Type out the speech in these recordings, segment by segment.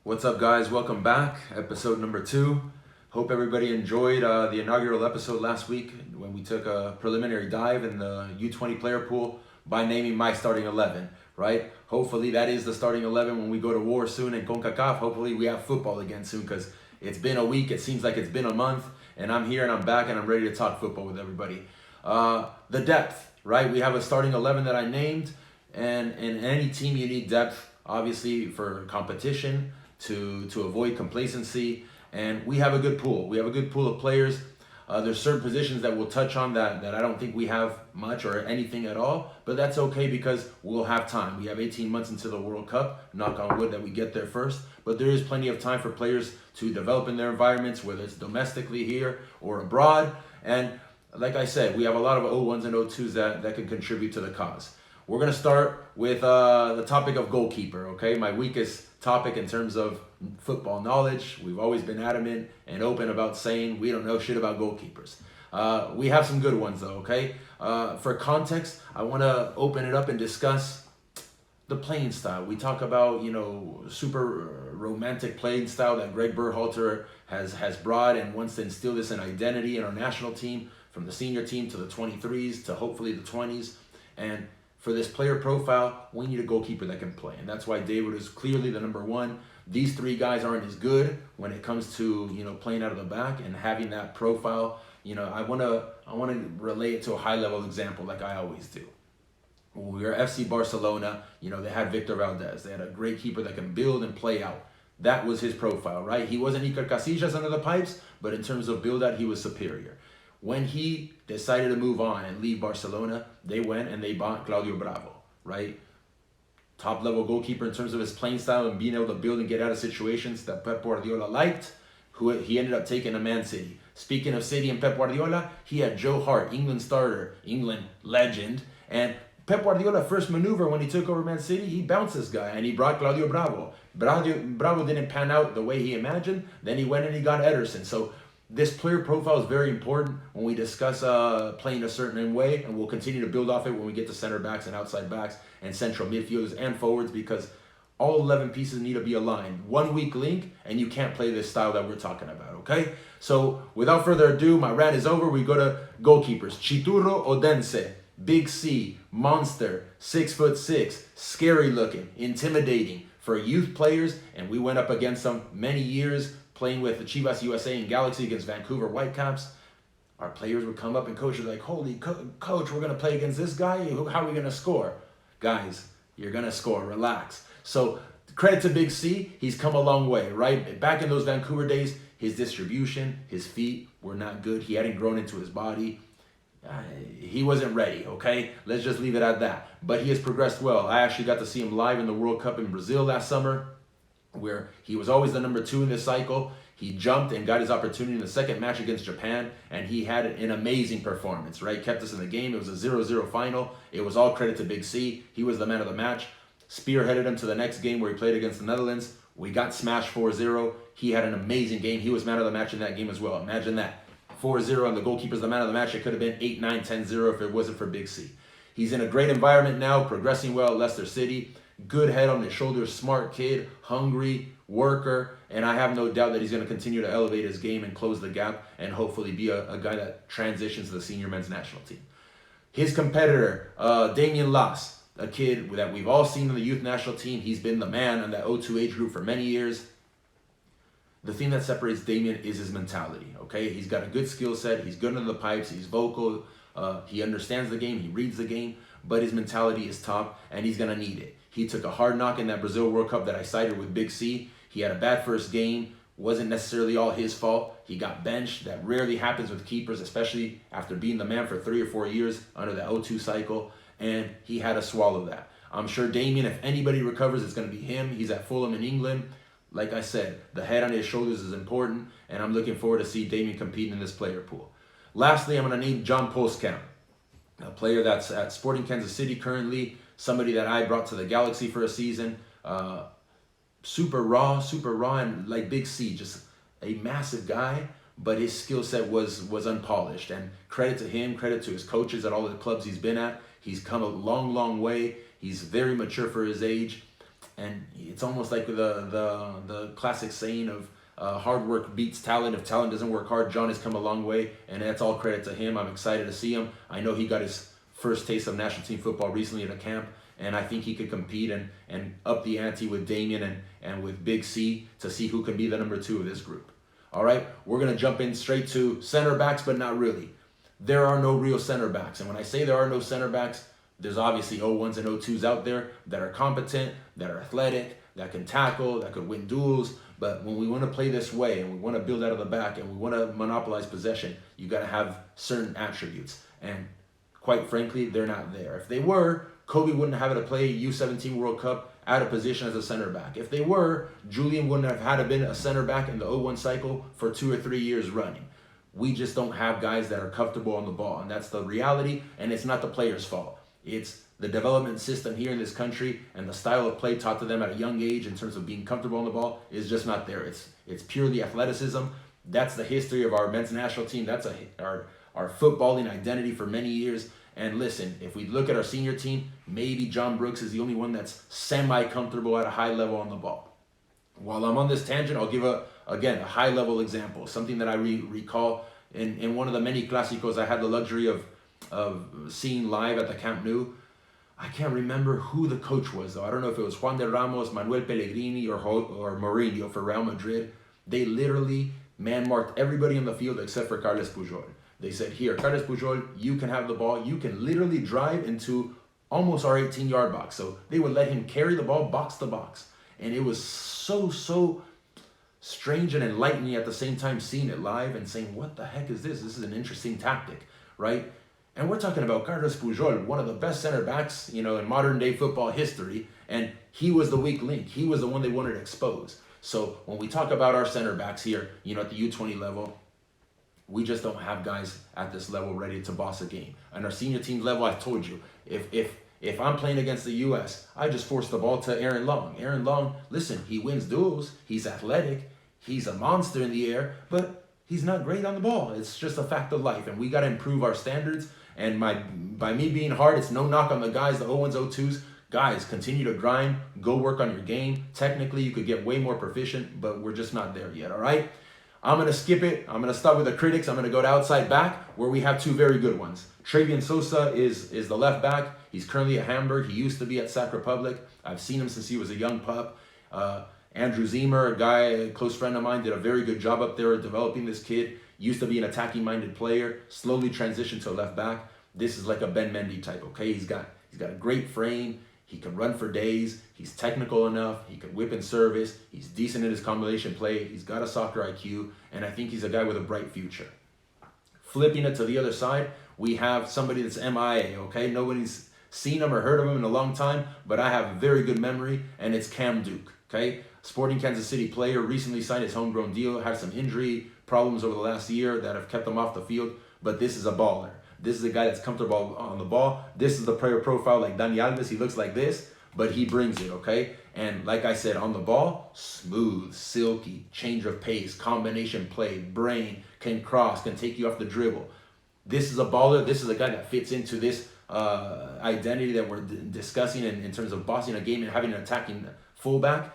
What's up, guys? Welcome back. Episode number 2. Hope everybody enjoyed the inaugural episode last week when we took a preliminary dive in the U20 player pool by naming my starting 11, right? Hopefully that is the starting 11 when we go to war soon in CONCACAF. Hopefully we have football again soon because it's been a week. It seems like it's been a month, and I'm here and I'm back and I'm ready to talk football with everybody. The depth, right? We have a starting 11 that I named, and in any team you need depth, obviously, for competition, to avoid complacency, and we have a good pool. We have a good pool of players. There's certain positions that we'll touch on that I don't think we have much or anything at all, but that's okay because we'll have time. We have 18 months into the World Cup, knock on wood that we get there first, but there is plenty of time for players to develop in their environments, whether it's domestically here or abroad. And like I said, we have a lot of O1s and O2s that can contribute to the cause. We're going to start with the topic of goalkeeper, okay? My weakest topic in terms of football knowledge. We've always been adamant and open about saying we don't know shit about goalkeepers. We have some good ones though, okay? For context, I want to open it up and discuss the playing style. We talk about, super romantic playing style that Greg Berhalter has brought and wants to instill this in identity in our national team, from the senior team to the 23s to hopefully the 20s. And for this player profile, we need a goalkeeper that can play. And that's why David is clearly the number one. These three guys aren't as good when it comes to, playing out of the back and having that profile. I want to relate it to a high level example like I always do. When we were FC Barcelona, they had Victor Valdez. They had a great keeper that can build and play out. That was his profile, right? He wasn't Iker Casillas under the pipes, but in terms of build out, he was superior. When he decided to move on and leave Barcelona, they went and they bought Claudio Bravo, right? Top level goalkeeper in terms of his playing style and being able to build and get out of situations that Pep Guardiola liked, who he ended up taking to Man City. Speaking of City and Pep Guardiola, he had Joe Hart, England starter, England legend, and Pep Guardiola first maneuver when he took over Man City, he bounced this guy and he brought Claudio Bravo. Bravo didn't pan out the way he imagined, then he went and he got Ederson. So this player profile is very important when we discuss playing a certain way, and we'll continue to build off it when we get to center backs and outside backs and central midfielders and forwards, because all 11 pieces need to be aligned. One weak link, and you can't play this style that we're talking about, okay? So without further ado, my rant is over. We go to goalkeepers. Chituro Odense, Big C, monster, 6'6", scary looking, intimidating for youth players, and we went up against them many years playing with the Chivas USA and Galaxy against Vancouver Whitecaps. Our players would come up and coach would be like, holy coach, we're going to play against this guy? How are we going to score? Guys, you're going to score. Relax. So credit to Big C. He's come a long way, right? Back in those Vancouver days, his distribution, his feet were not good. He hadn't grown into his body. He wasn't ready, okay? Let's just leave it at that. But he has progressed well. I actually got to see him live in the World Cup in Brazil last summer, where he was always the number 2 in this cycle. He jumped and got his opportunity in the second match against Japan, and he had an amazing performance, right? Kept us in the game. It was a 0-0 final. It was all credit to Big C. He was the man of the match. Spearheaded him to the next game where he played against the Netherlands. We got smashed 4-0. He had an amazing game. He was man of the match in that game as well. Imagine that. 4-0 and the goalkeeper's the man of the match. It could have been 8-9, 10-0 if it wasn't for Big C. He's in a great environment now, progressing well at Leicester City. Good head on his shoulders, smart kid, hungry, worker, and I have no doubt that he's going to continue to elevate his game and close the gap and hopefully be a guy that transitions to the senior men's national team. His competitor, Damien Lass, a kid that we've all seen in the youth national team. He's been the man in that O2 age group for many years. The thing that separates Damien is his mentality, okay? He's got a good skill set. He's good under the pipes. He's vocal. He understands the game. He reads the game. But his mentality is top, and he's going to need it. He took a hard knock in that Brazil World Cup that I cited with Big C. He had a bad first game. Wasn't necessarily all his fault. He got benched. That rarely happens with keepers, especially after being the man for 3 or 4 years under the O2 cycle. And he had to swallow that. I'm sure Damien, if anybody recovers, it's going to be him. He's at Fulham in England. Like I said, the head on his shoulders is important, and I'm looking forward to see Damien compete in this player pool. Lastly, I'm going to name John Postcam, a player that's at Sporting Kansas City currently, somebody that I brought to the Galaxy for a season. Super raw, and like Big C, just a massive guy, but his skill set was unpolished. And credit to him, credit to his coaches at all the clubs he's been at. He's come a long, long way. He's very mature for his age. And it's almost like the classic saying of hard work beats talent. If talent doesn't work hard, John has come a long way, and that's all credit to him. I'm excited to see him. I know he got his first taste of national team football recently at a camp, and I think he could compete and up the ante with Damien and with Big C to see who can be the number 2 of this group. All right, we're going to jump in straight to center backs, but not really. There are no real center backs, and when I say there are no center backs, there's obviously O1s and O2s out there that are competent, that are athletic, that can tackle, that could win duels. But when we want to play this way and we want to build out of the back and we want to monopolize possession, you got to have certain attributes. And quite frankly, they're not there. If they were, Kobe wouldn't have had to play U17 World Cup out of position as a center back. If they were, Julian wouldn't have had to been a center back in the O1 cycle for 2 or 3 years running. We just don't have guys that are comfortable on the ball, and that's the reality, and it's not the player's fault. It's the development system here in this country and the style of play taught to them at a young age in terms of being comfortable on the ball is just not there. It's purely athleticism. That's the history of our men's national team. That's our footballing identity for many years. And listen, if we look at our senior team, maybe John Brooks is the only one that's semi-comfortable at a high level on the ball. While I'm on this tangent, I'll give a high-level example, something that I recall in one of the many clásicos I had the luxury of seeing live at the Camp Nou. I can't remember who the coach was, though. I don't know if it was Juan de Ramos, Manuel Pellegrini, or Mourinho for Real Madrid. They literally man-marked everybody on the field except for Carles Puyol. They said, here, Carles Puyol, you can have the ball. You can literally drive into almost our 18-yard box. So they would let him carry the ball box to box. And it was so strange and enlightening at the same time seeing it live and saying, what the heck is this? This is an interesting tactic, right? And we're talking about Carles Puyol, one of the best center backs, in modern day football history. And he was the weak link. He was the one they wanted to expose. So when we talk about our center backs here, at the U20 level, we just don't have guys at this level ready to boss a game. And our senior team level, I've told you, if I'm playing against the U.S., I just force the ball to Aaron Long. Aaron Long, listen, he wins duels. He's athletic. He's a monster in the air, but he's not great on the ball. It's just a fact of life, and we got to improve our standards. And by me being hard, it's no knock on the guys, the O1s, O2s. Guys, continue to grind. Go work on your game. Technically, you could get way more proficient, but we're just not there yet, all right? I'm going to skip it. I'm going to start with the critics. I'm going to go to outside back, where we have 2 very good ones. Treyvion Sousa is the left back. He's currently at Hamburg. He used to be at Sac Republic. I've seen him since he was a young pup. Andrew Ziemer, a close friend of mine, did a very good job up there developing this kid. Used to be an attacking-minded player, slowly transitioned to a left back. This is like a Ben Mendy type, okay? He's got a great frame. He can run for days. He's technical enough. He can whip in service. He's decent in his combination play. He's got a soccer IQ, and I think he's a guy with a bright future. Flipping it to the other side, we have somebody that's MIA, okay? Nobody's seen him or heard of him in a long time, but I have a very good memory, and it's Cam Duke, okay? Sporting Kansas City player, recently signed his homegrown deal, had some injury problems over the last year that have kept him off the field, but this is a baller. This is a guy that's comfortable on the ball. This is the player profile like Dani Alves. He looks like this, but he brings it, okay? And like I said, on the ball, smooth, silky, change of pace, combination play, brain, can cross, can take you off the dribble. This is a baller. This is a guy that fits into this identity that we're discussing in terms of bossing a game and having an attacking fullback.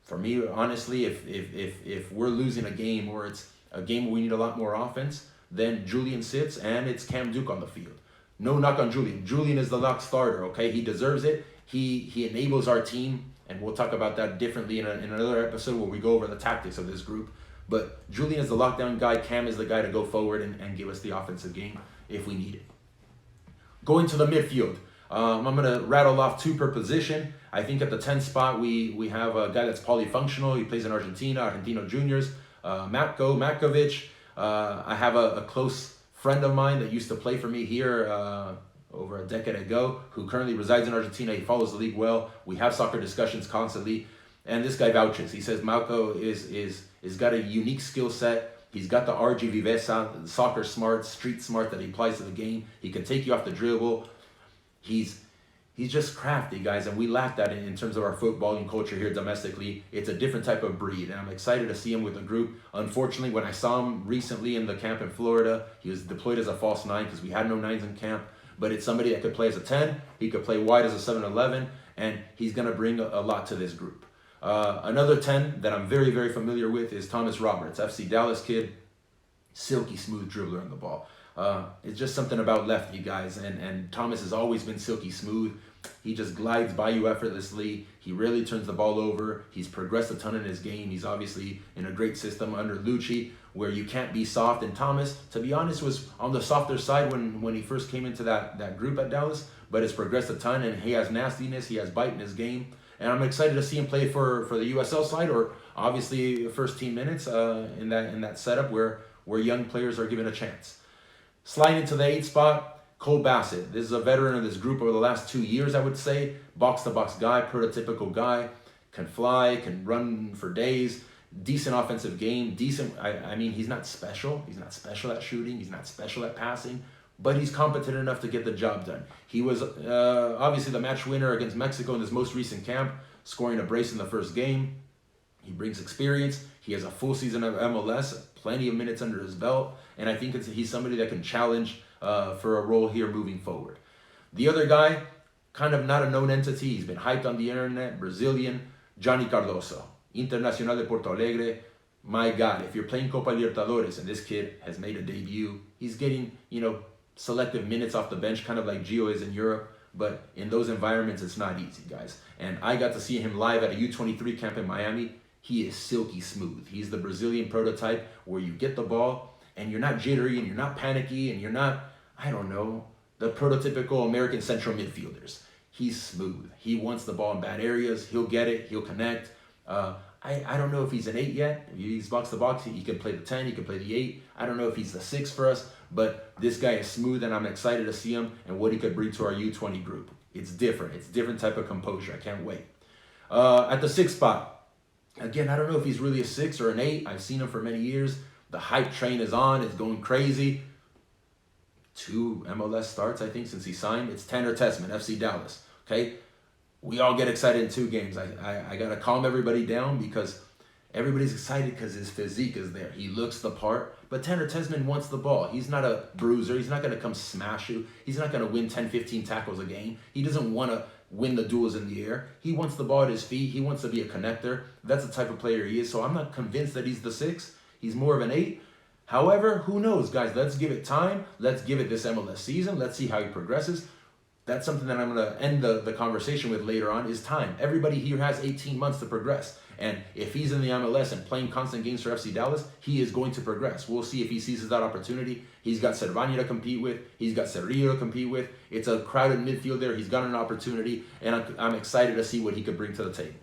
For me, honestly, if we're losing a game or it's a game where we need a lot more offense, then Julian sits and it's Cam Duke on the field. No knock on Julian. Julian is the lock starter, okay? He deserves it. He enables our team, and we'll talk about that differently in another episode where we go over the tactics of this group. But Julian is the lockdown guy. Cam is the guy to go forward and give us the offensive game if we need it. Going to the midfield, I'm going to rattle off 2 per position. I think at the 10th spot, we have a guy that's polyfunctional. He plays in Argentina, Argentino Juniors, Matkovic. I have a close friend of mine that used to play for me here over a decade ago, who currently resides in Argentina. He follows the league well. We have soccer discussions constantly, and this guy vouches. He says Malco is got a unique skill set. He's got the RG Viveza, soccer smart, street smart that he applies to the game. He can take you off the dribble. He's just crafty, guys, and we lack that in terms of our footballing culture here domestically. It's a different type of breed, and I'm excited to see him with the group. Unfortunately, when I saw him recently in the camp in Florida, he was deployed as a false 9 because we had no 9s in camp, but it's somebody that could play as a 10. He could play wide as a 7-11, and he's going to bring a lot to this group. Another 10 that I'm very, very familiar with is Thomas Roberts, FC Dallas kid, silky smooth dribbler on the ball. It's just something about lefty guys, and Thomas has always been silky smooth. He just glides by you effortlessly. He rarely turns the ball over. He's progressed a ton in his game. He's obviously in a great system under Lucci where you can't be soft. And Thomas, to be honest, was on the softer side when he first came into that group at Dallas, but has progressed a ton, and he has nastiness. He has bite in his game. And I'm excited to see him play for the USL side, or obviously first team minutes in that setup where young players are given a chance. Sliding into the 8 spot, Cole Bassett. This is a veteran of this group over the last 2 years, I would say. Box-to-box guy, prototypical guy. Can fly, can run for days. Decent offensive game. I mean, he's not special. He's not special at shooting. He's not special at passing. But he's competent enough to get the job done. He was obviously the match winner against Mexico in his most recent camp, scoring a brace in the first game. He brings experience. He has a full season of MLS, plenty of minutes under his belt, and I think he's somebody that can challenge for a role here moving forward. The other guy, kind of not a known entity. He's been hyped on the internet. Brazilian, Johnny Cardoso, Internacional de Porto Alegre. My God, if you're playing Copa Libertadores and this kid has made a debut, he's getting, selective minutes off the bench, kind of like Gio is in Europe. But in those environments, it's not easy, guys. And I got to see him live at a U23 camp in Miami. He is silky smooth. He's the Brazilian prototype where you get the ball and you're not jittery and you're not panicky and you're not, the prototypical American central midfielders. He's smooth. He wants the ball in bad areas. He'll get it. He'll connect. I don't know if he's an 8 yet. He's box to box. He can play the 10. He can play the 8. I don't know if he's the 6 for us, but this guy is smooth, and I'm excited to see him and what he could bring to our U20 group. It's different. It's a different type of composure. I can't wait. At the 6th spot, again, I don't know if he's really a 6 or an 8. I've seen him for many years. The hype train is on. It's going crazy. 2 MLS starts, I think, since he signed. It's Tanner Tessman, FC Dallas. Okay? We all get excited in 2 games. I got to calm everybody down because everybody's excited because his physique is there. He looks the part. But Tanner Tessman wants the ball. He's not a bruiser. He's not going to come smash you. He's not going to win 10, 15 tackles a game. He doesn't want to win the duels in the air. He wants the ball at his feet. He wants to be a connector. That's the type of player he is. So I'm not convinced that he's the 6. He's more of an 8. However, who knows, guys? Let's give it time. Let's give it this MLS season. Let's see how he progresses. That's something that I'm going to end the conversation with later on is time. Everybody here has 18 months to progress. And if he's in the MLS and playing constant games for FC Dallas, he is going to progress. We'll see if he seizes that opportunity. He's got Cervantes to compete with. He's got Cerrillo to compete with. It's a crowded midfield there. He's got an opportunity, and I'm excited to see what he could bring to the table.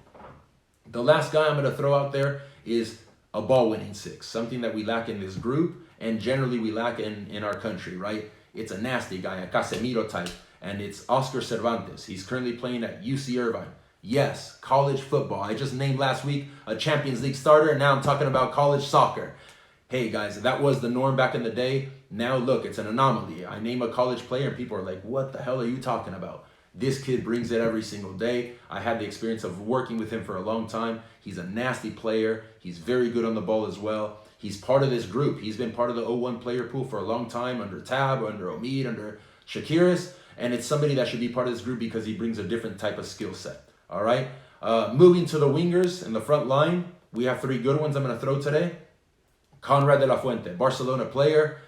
The last guy I'm going to throw out there is a ball-winning 6, something that we lack in this group, and generally we lack in our country, right? It's a nasty guy, a Casemiro type, and it's Oscar Cervantes. He's currently playing at UC Irvine. Yes, college football. I just named last week a Champions League starter, and now I'm talking about college soccer. Hey, guys, that was the norm back in the day. Now, look, it's an anomaly. I name a college player, and people are like, what the hell are you talking about? This kid brings it every single day. I had the experience of working with him for a long time. He's a nasty player. He's very good on the ball as well. He's part of this group. He's been part of the O1 player pool for a long time under Tab, under Omid, under Shakiris, and it's somebody that should be part of this group because he brings a different type of skill set. All right? Moving to the wingers in the front line, we have 3 good ones I'm going to throw today. Conrad de la Fuente, Barcelona player.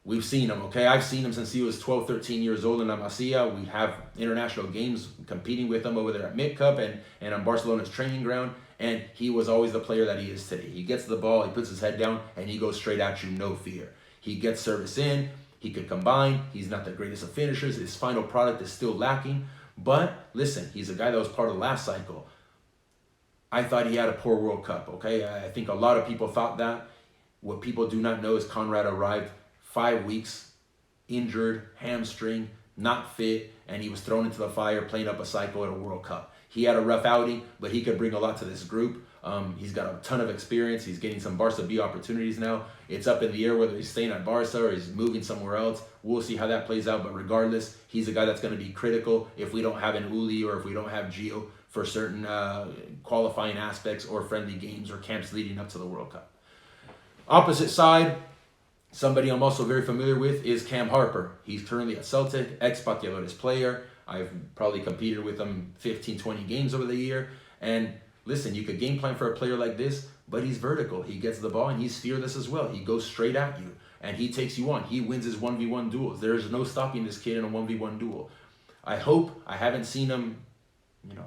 We've seen him, okay? I've seen him since he was 12, 13 years old in La Masia. We have international games competing with him over there at Mid Cup and on Barcelona's training ground. And he was always the player that he is today. He gets the ball, he puts his head down, and he goes straight at you, no fear. He gets service in, he could combine. He's not the greatest of finishers. His final product is still lacking. But listen, he's a guy that was part of the last cycle. I thought he had a poor World Cup, okay? I think a lot of people thought that. What people do not know is Conrad arrived 5 weeks, injured, hamstring, not fit, and he was thrown into the fire playing up a cycle at a World Cup. He had a rough outing, but he could bring a lot to this group. He's got a ton of experience. He's getting some Barca B opportunities now. It's up in the air whether he's staying at Barca or he's moving somewhere else. We'll see how that plays out, but regardless, he's a guy that's going to be critical if we don't have an Uli or if we don't have Gio for certain qualifying aspects or friendly games or camps leading up to the World Cup. Opposite side, somebody I'm also very familiar with is Kam Harper. He's currently at Celtic, ex-Pateadores player. I've probably competed with him 15, 20 games over the year. And listen, you could game plan for a player like this, but he's vertical. He gets the ball and he's fearless as well. He goes straight at you and he takes you on. He wins his 1v1 duels. There's no stopping this kid in a 1v1 duel. I haven't seen him,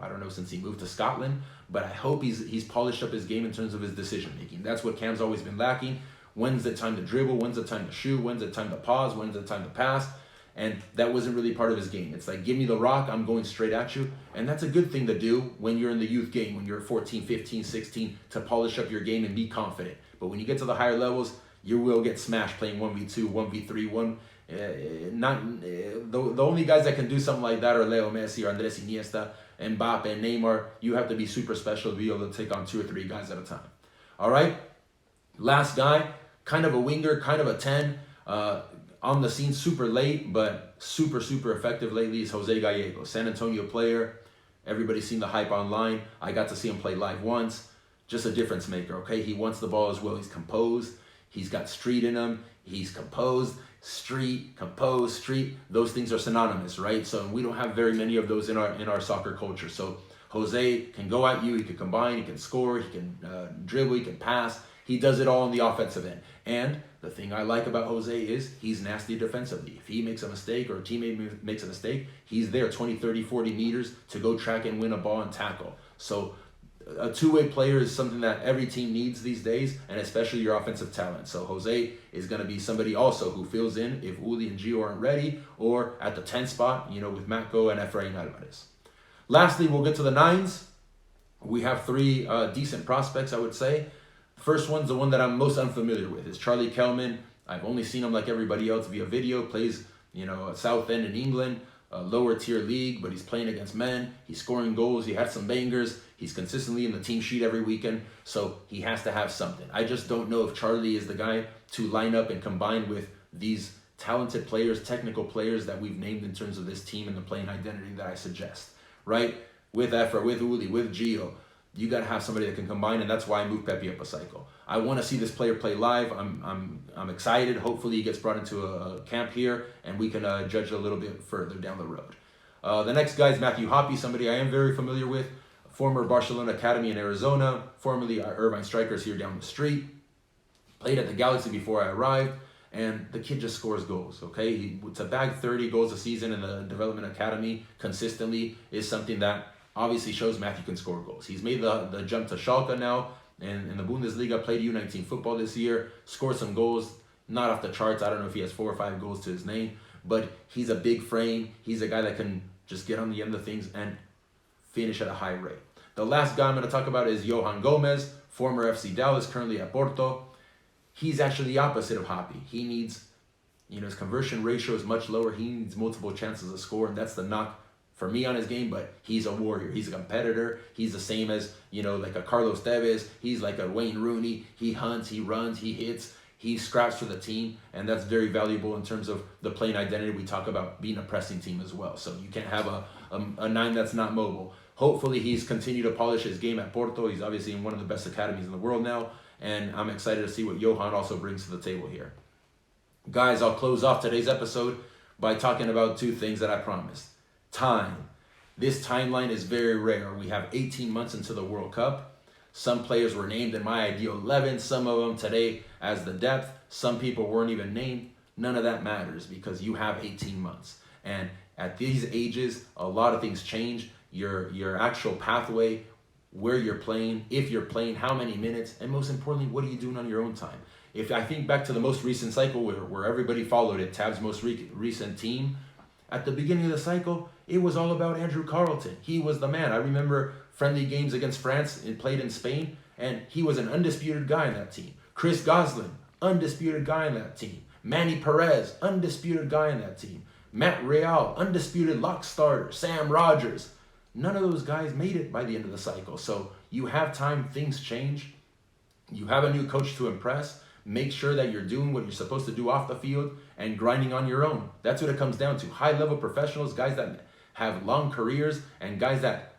I don't know, since he moved to Scotland, but I hope he's polished up his game in terms of his decision making. That's what Kam's always been lacking. When's the time to dribble? When's the time to shoot? When's the time to pause? When's the time to pass? And that wasn't really part of his game. It's like, give me the rock, I'm going straight at you. And that's a good thing to do when you're in the youth game, when you're 14, 15, 16, to polish up your game and be confident. But when you get to the higher levels, you will get smashed playing 1v2, 1v3, the only guys that can do something like that are Leo Messi or Andres Iniesta, Mbappe, and Neymar. You have to be super special to be able to take on 2 or 3 guys at a time. All right? Last guy, kind of a winger, kind of a 10. On the scene super late, but super, super effective lately is Jose Gallegos, San Antonio player. Everybody's seen the hype online. I got to see him play live once. Just a difference maker, okay? He wants the ball as well. He's composed. He's got street in him. He's composed. Street, composed, street. Those things are synonymous, right? So we don't have very many of those in our soccer culture. So Jose can go at you. He can combine. He can score. He can dribble. He can pass. He does it all on the offensive end. And the thing I like about Jose is he's nasty defensively. If he makes a mistake or a teammate makes a mistake, he's there 20, 30, 40 meters to go track and win a ball and tackle. So a two-way player is something that every team needs these days, and especially your offensive talent. So Jose is going to be somebody also who fills in if Uli and Gio aren't ready, or at the 10th spot, with Matko and Efrain Alvarez. Lastly, we'll get to the 9s. We have 3 decent prospects, I would say. First one's the one that I'm most unfamiliar with. Is Charlie Kelman. I've only seen him like everybody else via video. Plays, South End in England, a lower tier league, but he's playing against men. He's scoring goals. He had some bangers. He's consistently in the team sheet every weekend, so he has to have something. I just don't know if Charlie is the guy to line up and combine with these talented players, technical players that we've named in terms of this team and the playing identity that I suggest, right? With Efra, with Uli, with Gio. You got to have somebody that can combine, and that's why I moved Pepe up a cycle. I want to see this player play live. I'm excited. Hopefully he gets brought into a camp here, and we can judge a little bit further down the road. The next guy is Matthew Hoppe, somebody I am very familiar with. Former Barcelona Academy in Arizona, formerly Irvine Strikers here down the street. Played at the Galaxy before I arrived, and the kid just scores goals, okay? To bag 30 goals a season in the Development Academy consistently is something that obviously shows Matthew can score goals. He's made the jump to Schalke now, and in the Bundesliga, played U19 football this year, scored some goals, not off the charts. I don't know if he has 4 or 5 goals to his name, but he's a big frame. He's a guy that can just get on the end of things and finish at a high rate. The last guy I'm going to talk about is Johan Gomes, former FC Dallas, currently at Porto. He's actually the opposite of Hoppe. He needs, his conversion ratio is much lower. He needs multiple chances to score, and that's the knock for me on his game, but he's a warrior. He's a competitor. He's the same as, like a Carlos Tevez. He's like a Wayne Rooney. He hunts, he runs, he hits, he scraps for the team, and that's very valuable in terms of the playing identity. We talk about being a pressing team as well, so you can't have a 9 that's not mobile. Hopefully he's continued to polish his game at Porto. He's obviously in one of the best academies in the world now, and I'm excited to see what Johan also brings to the table here. Guys, I'll close off today's episode by talking about 2 things that I promised. Time. This timeline is very rare. We have 18 months into the World Cup. Some players were named in my ideal 11, some of them today as the depth. Some people weren't even named. None of that matters because you have 18 months. And at these ages, a lot of things change. Your actual pathway, where you're playing, if you're playing, how many minutes, and most importantly, what are you doing on your own time? If I think back to the most recent cycle where everybody followed it, Tab's most recent team, at the beginning of the cycle, it was all about Andrew Carleton. He was the man. I remember friendly games against France and played in Spain, and he was an undisputed guy in that team. Chris Goslin, undisputed guy in that team. Manny Perez, undisputed guy in that team. Matt Real, undisputed lock starter. Sam Rogers. None of those guys made it by the end of the cycle. So you have time, things change. You have a new coach to impress. Make sure that you're doing what you're supposed to do off the field and grinding on your own. That's what it comes down to. High-level professionals, guys that have long careers, and guys that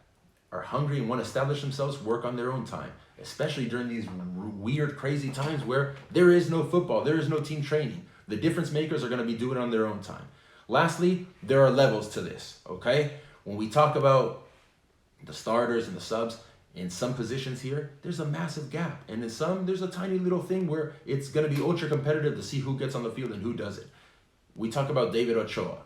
are hungry and want to establish themselves, work on their own time, especially during these weird, crazy times where there is no football, there is no team training. The difference makers are going to be doing it on their own time. Lastly, there are levels to this, okay? When we talk about the starters and the subs, in some positions here, there's a massive gap. And in some, there's a tiny little thing where it's going to be ultra competitive to see who gets on the field and who doesn't. We talk about David Ochoa.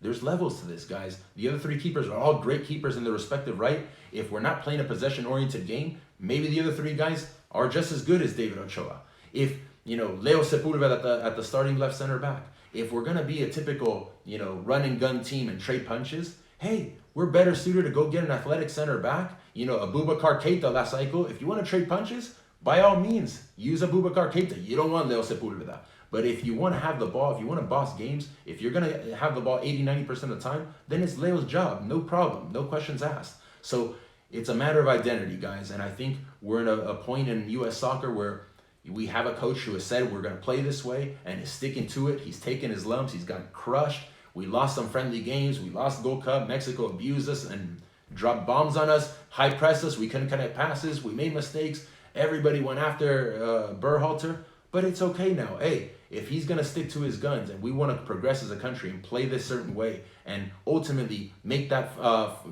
There's levels to this, guys. The other three keepers are all great keepers in their respective right. If we're not playing a possession-oriented game, maybe the other three guys are just as good as David Ochoa. If, Leo Sepulveda at the starting left center back, if we're going to be a typical, run and gun team and trade punches, hey, we're better suited to go get an athletic center back, Abubakar Keita last cycle. If you want to trade punches, by all means, use Abubakar Keita. You don't want Leo Sepulveda. But if you want to have the ball, if you want to boss games, if you're going to have the ball 80-90% of the time, then it's Leo's job. No problem. No questions asked. So it's a matter of identity, guys. And I think we're in a point in U.S. soccer where we have a coach who has said we're going to play this way and is sticking to it. He's taken his lumps. He's gotten crushed. We lost some friendly games. We lost Gold Cup. Mexico abused us and dropped bombs on us, high pressed us. We couldn't connect passes. We made mistakes. Everybody went after Berhalter. But it's okay now. Hey, if he's going to stick to his guns and we want to progress as a country and play this certain way and ultimately make that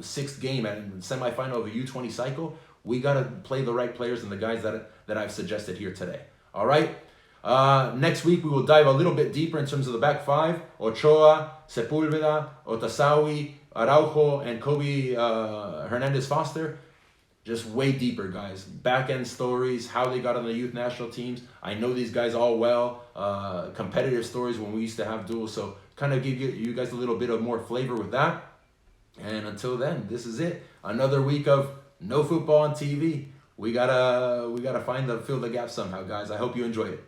sixth game at the semifinal of a U20 cycle, we got to play the right players and the guys that I've suggested here today. All right? Next week, we will dive a little bit deeper in terms of the back five. Ochoa, Sepulveda, Otasawi, Araujo, and Kobe Hernandez-Foster. Just way deeper, guys. Back-end stories, how they got on the youth national teams. I know these guys all well. Competitive stories when we used to have duels. So kind of give you guys a little bit of more flavor with that. And until then, this is it. Another week of no football on TV. We gotta fill the gap somehow, guys. I hope you enjoyed it.